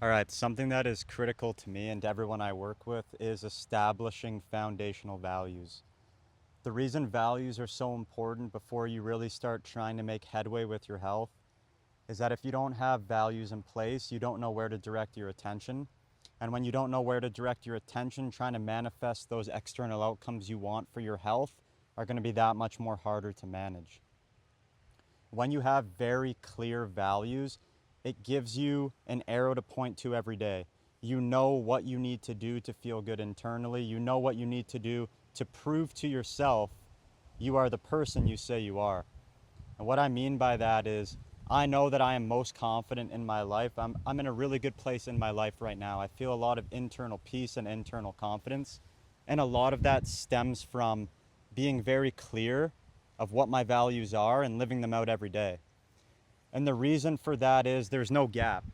All right, something that is critical to me and to everyone I work with is establishing foundational values. The reason values are so important before you really start trying to make headway with your health is that if you don't have values in place, you don't know where to direct your attention. And when you don't know where to direct your attention, trying to manifest those external outcomes you want for your health are going to be that much more harder to manage. When you have very clear values, it gives you an arrow to point to every day. You know what you need to do to feel good internally. You know what you need to do to prove to yourself you are the person you say you are. And what I mean by that is I know that I am most confident in my life. I'm in a really good place in my life right now. I feel a lot of internal peace and internal confidence. And a lot of that stems from being very clear of what my values are and living them out every day. And the reason for that is there's no gap.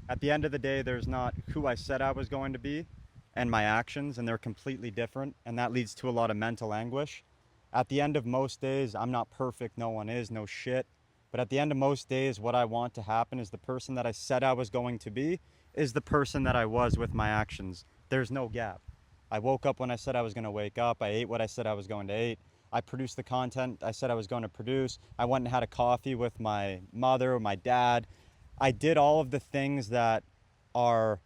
At the end of the day, there's not who I said I was going to be and my actions, and they're completely different. And that leads to a lot of mental anguish. At the end of most days, I'm not perfect. No one is, no shit. But at the end of most days, what I want to happen is the person that I said I was going to be is the person that I was with my actions. There's no gap. I woke up when I said I was going to wake up. I ate what I said I was going to eat. I produced the content I said I was going to produce. I went and had a coffee with my mother or my dad. I did all of the things that are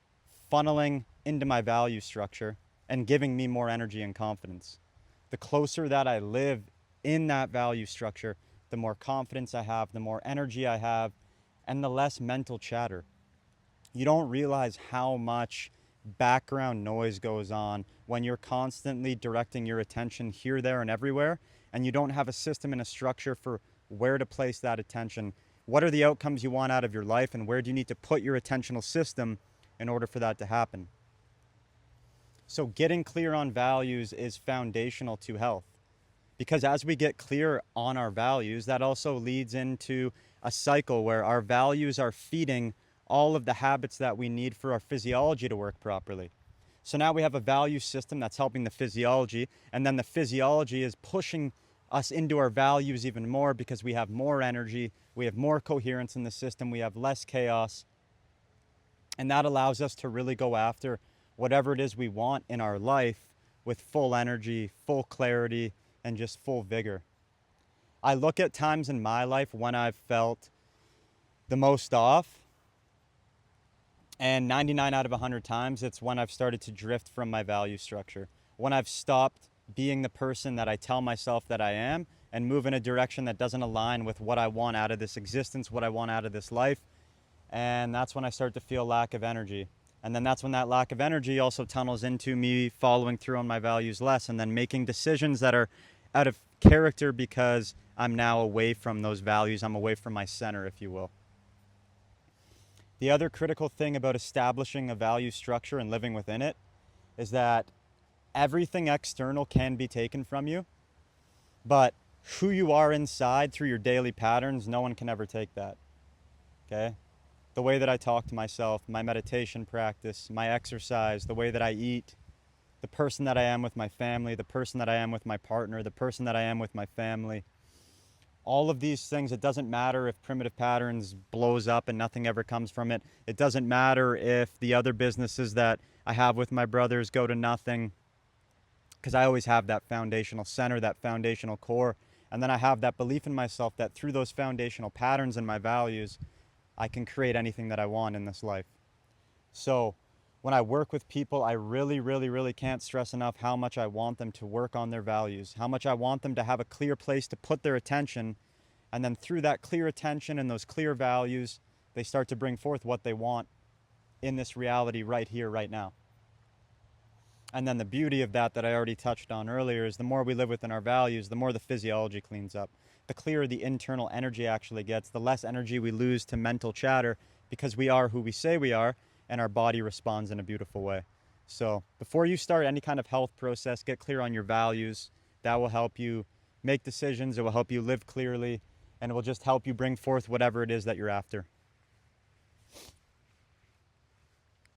funneling into my value structure and giving me more energy and confidence. The closer that I live in that value structure, the more confidence I have, the more energy I have, and the less mental chatter. You don't realize how much background noise goes on when you're constantly directing your attention here, there, and everywhere, and you don't have a system and a structure for where to place that attention. What are the outcomes you want out of your life, and where do you need to put your attentional system in order for that to happen? So, getting clear on values is foundational to health because as we get clear on our values, that also leads into a cycle where our values are feeding all of the habits that we need for our physiology to work properly. So now we have a value system that's helping the physiology, and then the physiology is pushing us into our values even more because we have more energy, we have more coherence in the system, we have less chaos, and that allows us to really go after whatever it is we want in our life with full energy, full clarity, and just full vigor. I look at times in my life when I've felt the most off, and 99 out of 100 times, it's when I've started to drift from my value structure. When I've stopped being the person that I tell myself that I am and move in a direction that doesn't align with what I want out of this existence, what I want out of this life. And that's when I start to feel lack of energy. And then that's when that lack of energy also tunnels into me following through on my values less and then making decisions that are out of character because I'm now away from those values. I'm away from my center, if you will. The other critical thing about establishing a value structure and living within it is that everything external can be taken from you, but who you are inside through your daily patterns, no one can ever take that. Okay? The way that I talk to myself, my meditation practice, my exercise, the way that I eat, the person that I am with my family, the person that I am with my partner, the person that I am with my family. All of these things, it doesn't matter if primitive patterns blows up and nothing ever comes from it. It doesn't matter if the other businesses that I have with my brothers go to nothing, because I always have that foundational center, that foundational core. And then I have that belief in myself that through those foundational patterns and my values, I can create anything that I want in this life. So when I work with people, I really can't stress enough how much I want them to work on their values, how much I want them to have a clear place to put their attention. And then through that clear attention and those clear values, they start to bring forth what they want in this reality right here, right now. And then the beauty of that I already touched on earlier is the more we live within our values, the more the physiology cleans up. The clearer the internal energy actually gets, the less energy we lose to mental chatter because we are who we say we are and our body responds in a beautiful way. So before you start any kind of health process, get clear on your values. That will help you make decisions. It will help you live clearly, and it will just help you bring forth whatever it is that you're after.